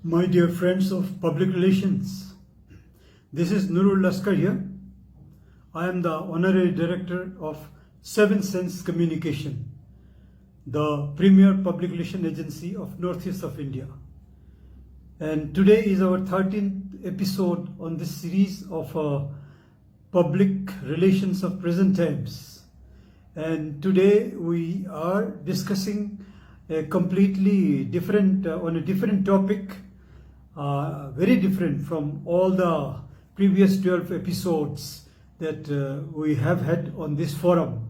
My dear friends of public relations, this is Nurul Laskar here. I am the Honorary Director of Seven Sense Communication, the premier public relation agency of Northeast of India. And today is our 13th episode on this series of public relations of present times. And today we are discussing a completely different, on a different topic, very different from all the previous 12 episodes that we have had on this forum.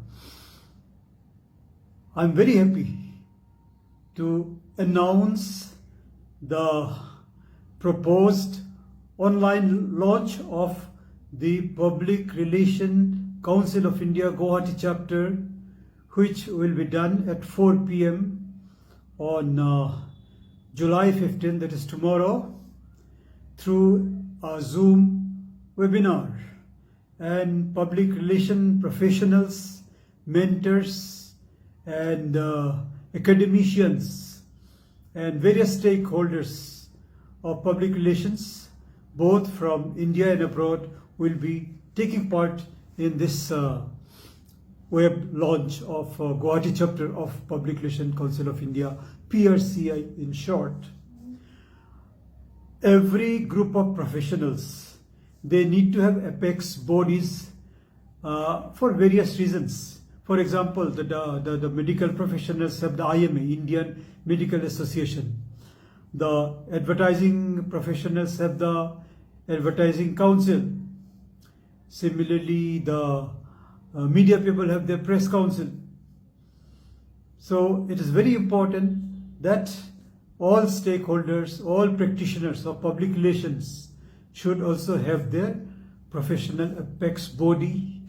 I'm very happy to announce the proposed online launch of the Public Relation Council of India Guwahati chapter, which will be done at 4 p.m. on July 15, that is tomorrow, through a Zoom webinar. And public relation professionals, mentors, and academicians and various stakeholders of public relations, both from India and abroad, will be taking part in this web launch of Guwahati chapter of Public Relation Council of India, PRCI in short. Every group of professionals, they need to have apex bodies for various reasons. For example, the medical professionals have the IMA, Indian Medical Association. The advertising professionals have the Advertising Council. Similarly, the media people have their press council. So it is very important that all stakeholders, all practitioners of public relations should also have their professional apex body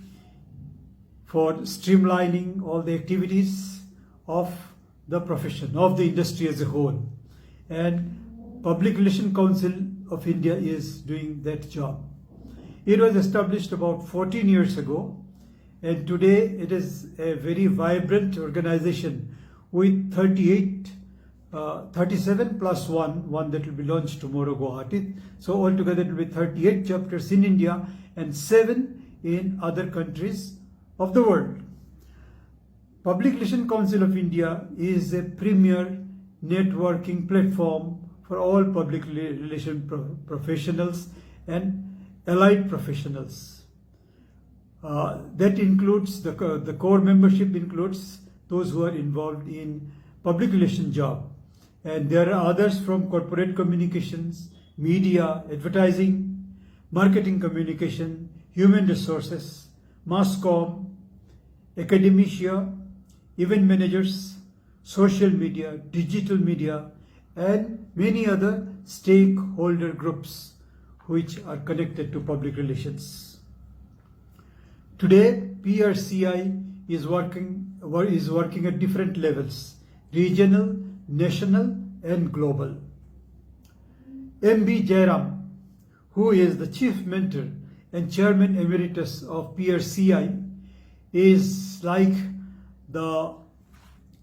for streamlining all the activities of the profession, of the industry as a whole. And Public Relation Council of India is doing that job. It was established about 14 years ago, and today it is a very vibrant organization with 37 plus one that will be launched tomorrow, Guwahati. So altogether it will be 38 chapters in India and 7 in other countries of the world. Public Relation Council of India is a premier networking platform for all public relation professionals and allied professionals. That includes the core membership includes those who are involved in public relation job, and there are others from corporate communications, media, advertising, marketing communication, human resources, mass comm, academia, event managers, social media, digital media, and many other stakeholder groups which are connected to public relations. Today, PRCI is working at different levels: regional, national, and global. M.B. Jairam, who is the chief mentor and chairman emeritus of PRCI, is like the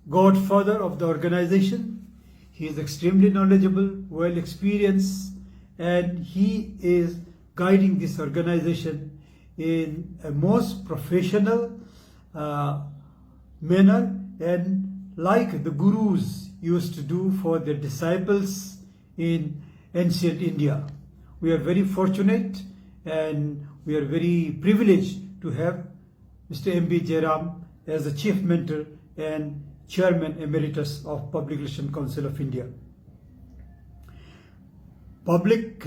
godfather of the organization. He is extremely knowledgeable, well experienced, and he is guiding this organization in a most professional manner, and like the gurus used to do for their disciples in ancient India. We are very fortunate and we are very privileged to have Mr. M.B. Jairam as the chief mentor and chairman emeritus of Public Relation Council of India. Public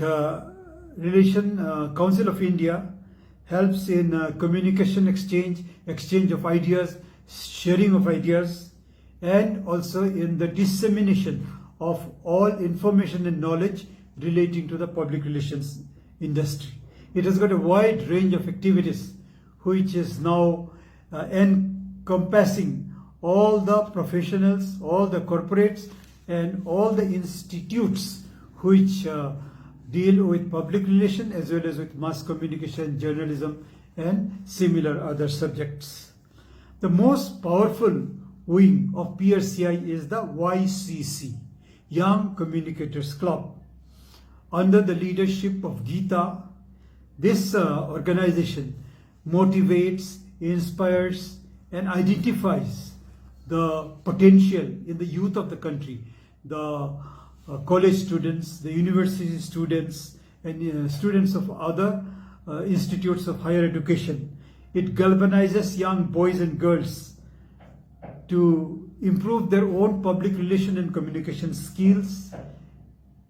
Relation Council of India helps in communication exchange of ideas, sharing of ideas, and also in the dissemination of all information and knowledge relating to the public relations industry. It has got a wide range of activities which is now encompassing all the professionals, all the corporates, and all the institutes which deal with public relation as well as with mass communication, journalism, and similar other subjects. The most powerful wing of PRCI is the YCC, Young Communicators Club. under the leadership of Geeta. This organization motivates, inspires, and identifies the potential in the youth of the country, the college students, the university students, and students of other institutes of higher education. It galvanizes young boys and girls to improve their own public relation and communication skills,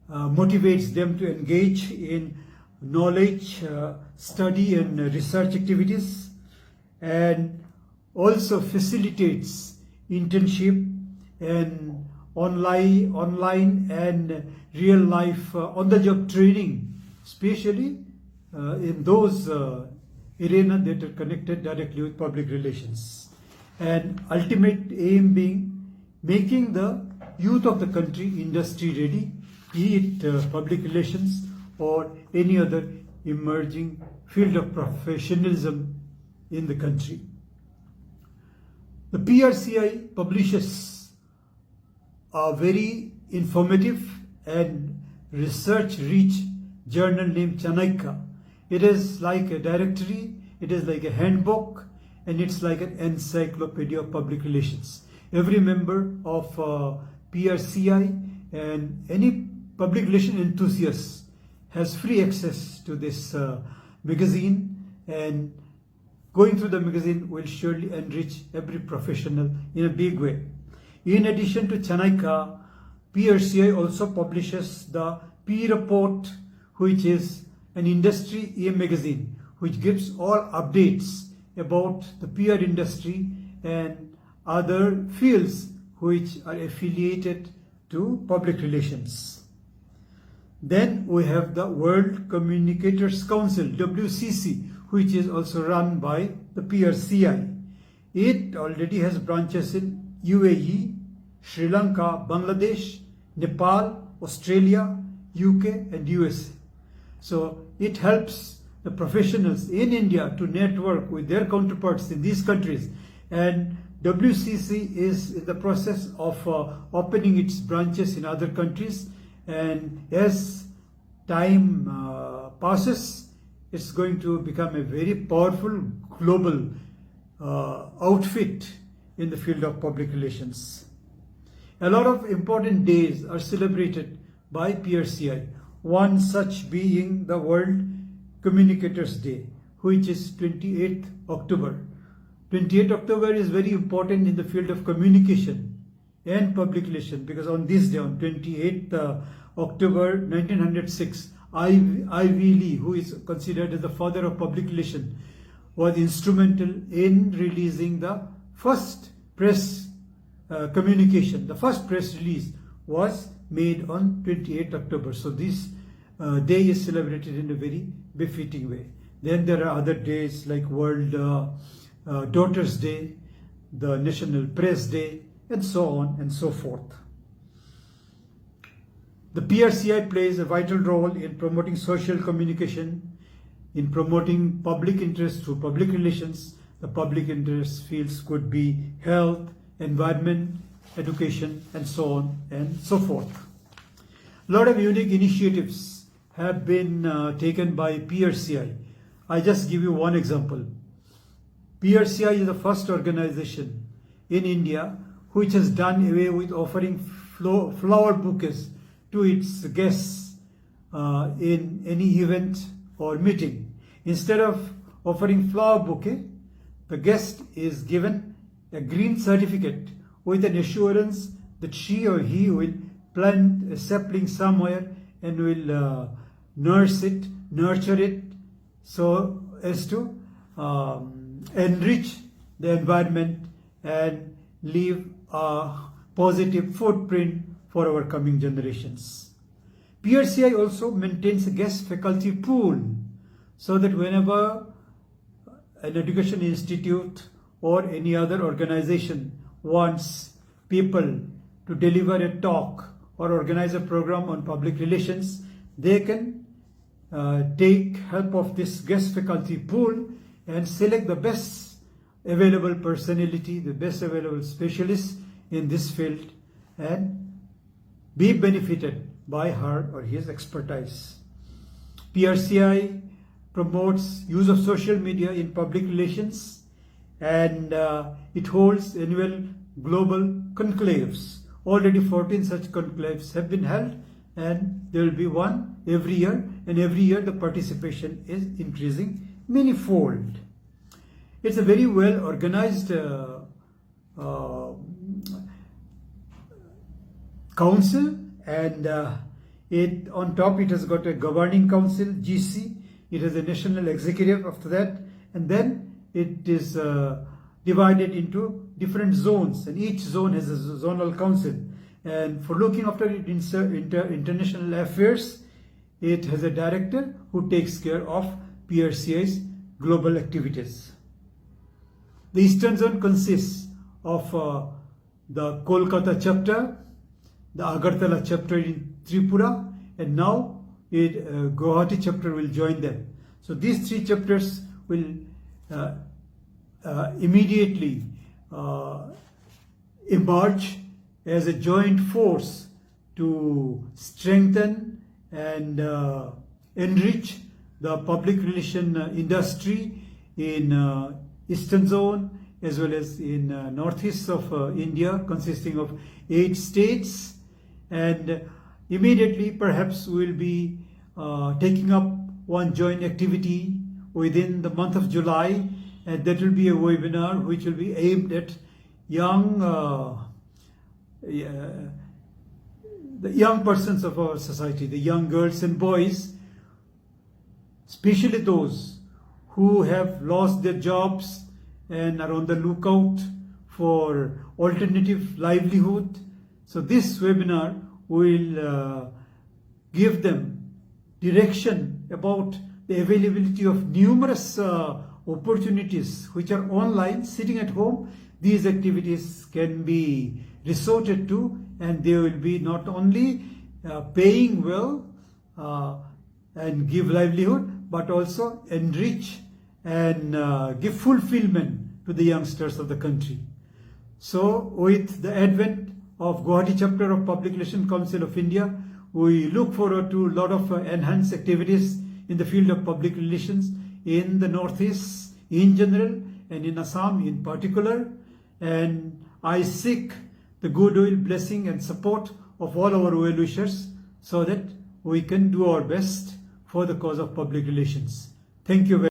motivates them to engage in knowledge, study and research activities, and also facilitates internship and online and real life on-the-job training, especially in those arenas that are connected directly with public relations. And ultimate aim being making the youth of the country industry ready, be it public relations or any other emerging field of professionalism in the country. The PRCI publishes a very informative and research-rich journal named Chanakya. It is like a directory, it is like a handbook, and it's like an encyclopedia of public relations. Every member of PRCI and any public relation enthusiast has free access to this magazine, and going through the magazine will surely enrich every professional in a big way. In addition to Chanakya, PRCI also publishes the P Report, which is an industry magazine which gives all updates about the PR industry and other fields which are affiliated to public relations. Then we have the World Communicators Council, WCC, which is also run by the PRCI. It already has branches in UAE, Sri Lanka, Bangladesh, Nepal, Australia, UK and USA. So it helps the professionals in India to network with their counterparts in these countries, and WCC is in the process of opening its branches in other countries, and as time passes, it's going to become a very powerful global outfit in the field of public relations. A lot of important days are celebrated by PRCI, one such being the World Communicators Day, which is 28th October. 28th October is very important in the field of communication and public relations, because on this day, on 28th October 1906, Ivy Lee, who is considered as the father of public relations, was instrumental in releasing the first press communication. The first press release was made on 28th October. So this day is celebrated in a very befitting way. Then there are other days like World Daughters Day, the National Press Day, and so on and so forth. The PRCI plays a vital role in promoting social communication, in promoting public interest through public relations. The public interest fields could be health, environment, education, and so on and so forth. A lot of unique initiatives have been taken by PRCI. I just give you one example. PRCI is the first organization in India which has done away with offering flower bouquets to its guests in any event or meeting. Instead of offering flower bouquet, the guest is given a green certificate with an assurance that she or he will plant a sapling somewhere and will nurture it so as to enrich the environment and leave a positive footprint for our coming generations. PRCI also maintains a guest faculty pool so that whenever an education institute or any other organization wants people to deliver a talk or organize a program on public relations, they can take help of this guest faculty pool and select the best available personality, the best available specialist in this field, and be benefited by her or his expertise. PRCI promotes use of social media in public relations, and it holds annual global conclaves. Already 14 such conclaves have been held, and there will be one every year, and every year the participation is increasing manifold. It's a very well organized council, and it on top it has got a governing council, GC. It has a national executive after that, and then it is divided into different zones, and each zone has a zonal council. And for looking after international affairs, it has a director who takes care of PRCI's global activities. The Eastern Zone consists of the Kolkata chapter, the Agartala chapter in Tripura, and now Guwahati chapter will join them. So these three chapters will immediately emerge as a joint force to strengthen and enrich the public relation industry in Eastern Zone as well as in northeast of India, consisting of 8 states. And immediately perhaps we will be taking up one joint activity within the month of July, and that will be a webinar which will be aimed at the young persons of our society, the young girls and boys, especially those who have lost their jobs and are on the lookout for alternative livelihood. So this webinar will give them direction about the availability of numerous opportunities which are online, sitting at home. These activities can be resorted to, and they will be not only paying well and give livelihood, but also enrich and give fulfillment to the youngsters of the country. So with the advent of Guwahati chapter of Public Relations Council of India, we look forward to a lot of enhanced activities in the field of public relations in the Northeast in general and in Assam in particular. And I seek the goodwill, blessing and support of all our well-wishers so that we can do our best for the cause of public relations. Thank you very much.